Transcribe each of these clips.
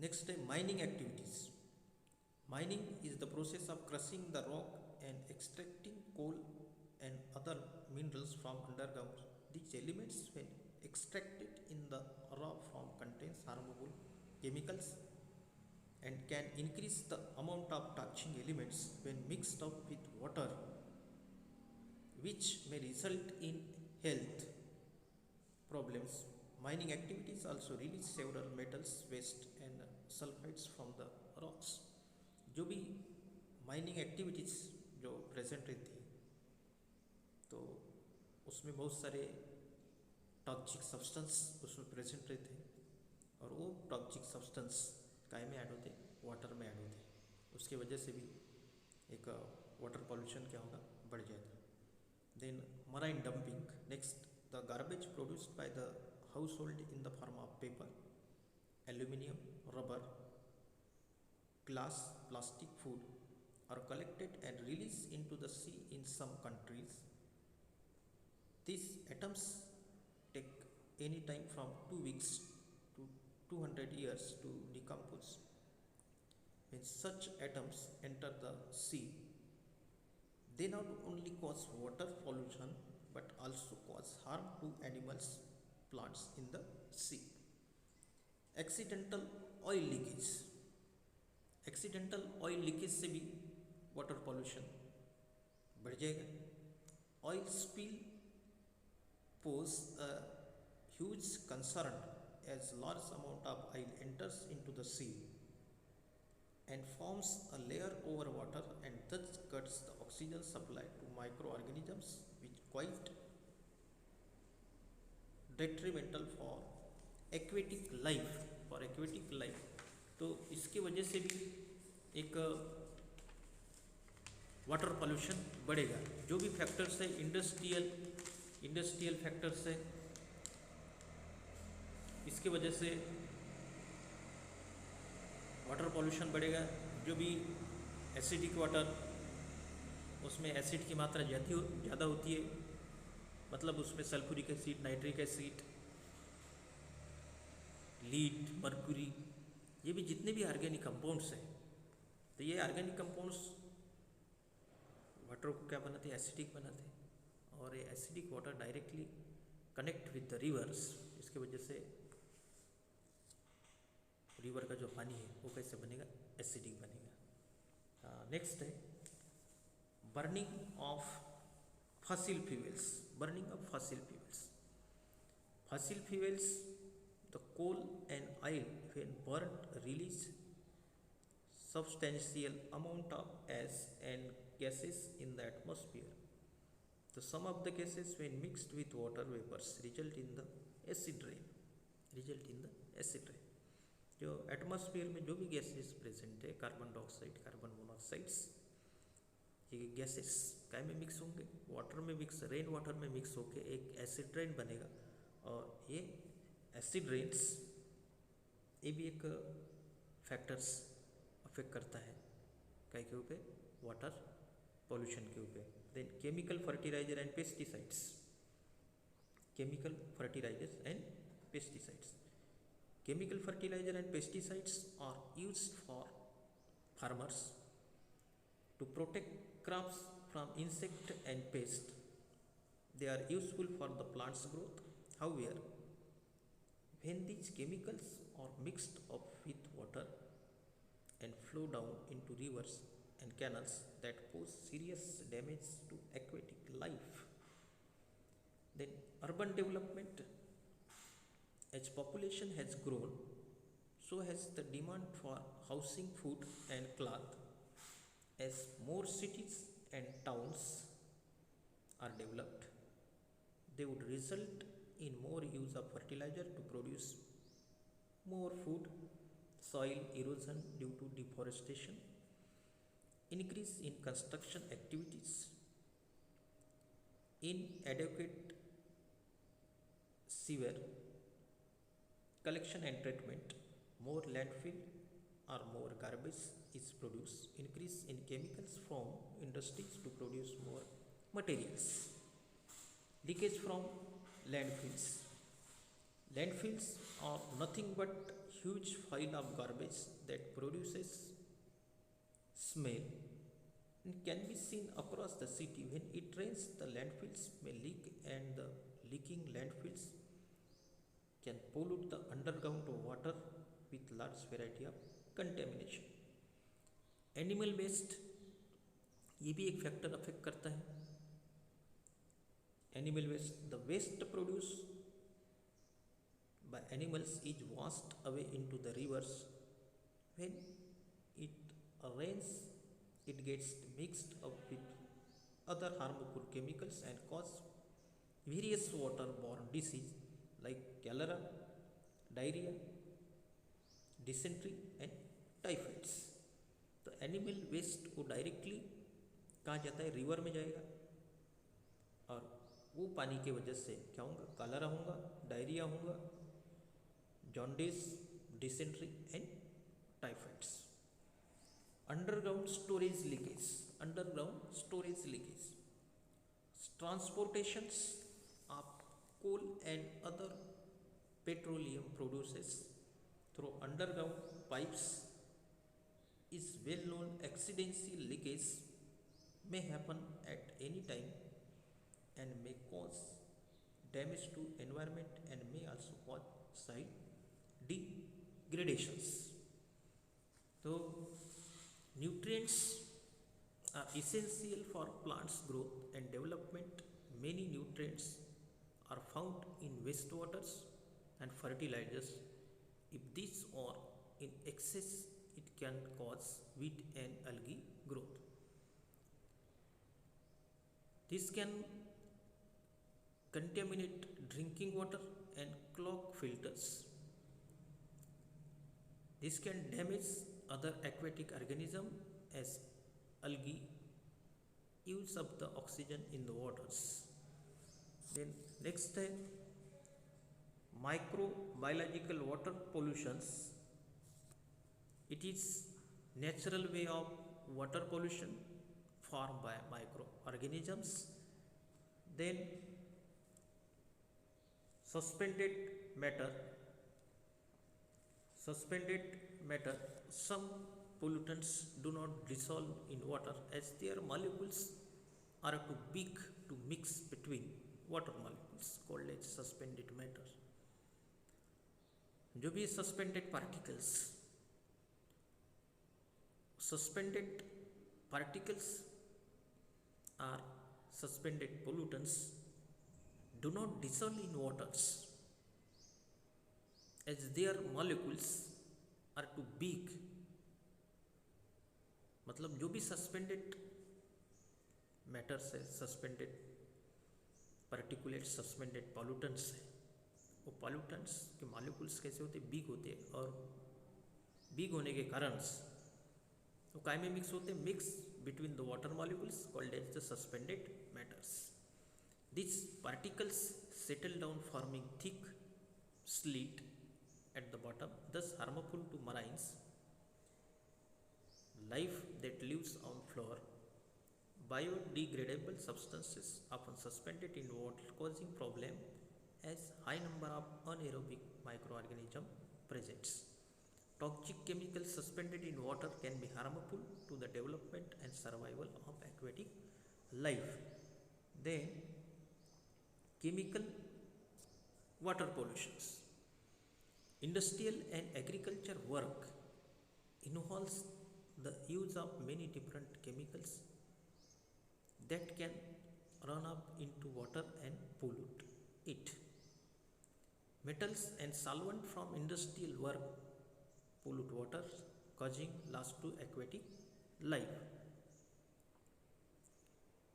Next, mining activities. Mining is the process of crushing the rock and extracting coal and other minerals from underground. These elements, when extracted in the raw form, contains harmful chemicals and can increase the amount of toxic elements when mixed up with water, which may result in health problems. Mining activities also release several metals, waste and sulfides from the rocks. जो भी mining activities जो present रहती है तो उसमें बहुत सारे toxic substance उसमें प्रेजेंट रहते हैं और वो टॉक्सिक सब्सटेंस काय में ऐड होते हैं, वाटर में ऐड होते हैं। उसकी वजह से भी एक वाटर पॉल्यूशन क्या होगा, बढ़ जाएगा। Then marine dumping. Next, the garbage produced by the household in the form of paper, aluminum, rubber, glass, plastic, food are collected and released into the sea in some countries. These atoms take any time from 2 weeks to 200 years to decompose. When such atoms enter the sea, they not only cause water pollution but also cause harm to animals, plants in the sea. Accidental oil leakage. Accidental oil leakage से भी water pollution बढ़ जाएगा। Oil spill pose a huge concern as large amount of oil enters into the sea and forms a layer over water and thus cuts the oxygen supply to microorganisms, which quite detrimental for aquatic life, तो इसकी वजह से भी एक water pollution बढ़ेगा। जो भी factors है, इंडस्ट्रियल फैक्टर्स है, इसके वजह से वाटर पॉल्यूशन बढ़ेगा। जो भी एसिडिक वाटर, उसमें एसिड की मात्रा ज़्यादा होती है, मतलब उसमें sulphuric acid, nitric acid, lead, mercury, ये भी जितने भी ऑर्गेनिक कंपाउंड्स हैं, तो ये ऑर्गेनिक कंपाउंड्स वाटर को क्या बनाते हैं, एसिडिक बनाते हैं। और ये acidic water directly connect with the reverse, इसके वजह से रिवर का जो पानी है वो कैसे बनेगा, एसिडिक बनेगा। नेक्स्ट है burning of fossil fuels. Burning of fossil fuels. Fossil fuels, the coal and oil, when burnt, release substantial amount of ash and gases in the atmosphere. The sum of the gases, when mixed with water vapors, result in the acid rain. जो atmosphere में जो भी gases present है, carbon dioxide, carbon monoxides, ये gases काय में mix होंगे, water में मिक्स, रेन वाटर में मिक्स होके एक एसिड रेन बनेगा। और ये एसिड रेन्स, ये भी एक फैक्टर्स अफेक्ट करता है काय के ऊपर, वाटर पॉल्यूशन के ऊपर। Then chemical fertilizer and pesticides. Chemical fertilizers and pesticides. Chemical fertilizer and pesticides are used for farmers to protect crops from insect and pest. They are useful for the plant's growth. However, when these chemicals are mixed up with water and flow down into rivers and canals, that pose serious damage to aquatic life. Then urban development. As population has grown, so has the demand for housing, food and cloth. As more cities and towns are developed, they would result in more use of fertilizer to produce more food, soil erosion due to deforestation, increase in construction activities, inadequate sewer collection and treatment, more landfill or more garbage is produced, increase in chemicals from industries to produce more materials, leakage from landfills. Landfills are nothing but huge pile of garbage that produces smell and can be seen across the city. When it rains, the landfills may leak, and the leaking landfills can pollute the underground water with large variety of contamination. Animal waste, ये भी एक factor affect करता है. Animal waste, the waste produce by animals is washed away into the rivers. When it rains, it gets mixed up with other harmful chemicals and cause various waterborne disease like cholera, diarrhea, dysentery and typhoids. तो animal waste को directly कहाँ जाता है, river में जाएगा, और वो पानी की वजह से क्या होगा, कलरा होगा, डायरिया होगा, jaundice, dysentery and typhoids. Underground storage leakage. Underground storage leakage, transportations of coal and other petroleum producers through underground pipes is well known. Accidental leakage may happen at any time and may cause damage to environment and may also cause soil degradations. So nutrients are essential for plants growth and development. Many nutrients are found in wastewaters and fertilizers. If these are in excess, it can cause weed and algae growth. This can contaminate drinking water and clog filters. This can damage other aquatic organisms as algae use up the oxygen in the waters. Then next है microbiological water pollutions. It is natural way of water pollution formed by microorganisms. Then suspended matter. Suspended matter, some pollutants do not dissolve in water as their molecules are too big to mix between water molecules, called as suspended matter. जो भी suspended particles are suspended pollutants do not dissolve in waters as their molecules are too big. मतलब जो भी suspended matters है, suspended particulate, suspended pollutants है, वो pollutants के molecules कैसे होते हैं, बिग होते हैं, और बिग होने के कारण वो काय में मिक्स होते हैं, mix between the water molecules called as the suspended matters. This particles settle down forming thick sleet at the bottom, thus harmful to marines life that lives on floor. Biodegradable substances often suspended in water causing problem as high number of anaerobic microorganisms presents. Toxic chemicals suspended in water can be harmful to the development and survival of aquatic life. Then chemical water pollutions. Industrial and agriculture work involves the use of many different chemicals that can run up into water and pollute it. Metals and solvent from industrial work pollute water, causing loss to aquatic life.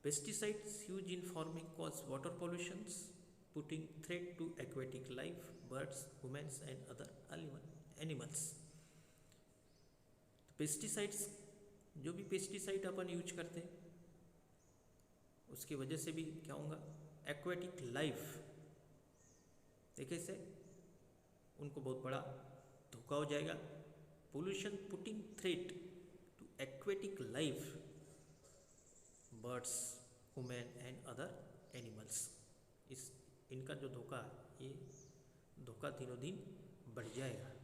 Pesticides used in farming cause water pollutions, putting threat to aquatic life, birds, humans and other animals. Pesticides, जो भी pesticide अपन use करते हैं उसकी वजह से भी क्या होगा, एक्वेटिक लाइफ देखिए से उनको बहुत बड़ा धोखा हो जाएगा. Pollution putting threat to aquatic life, birds, human and other animals. इनका जो धोखा ये धोखा दिनों दिन बढ़ जाएगा।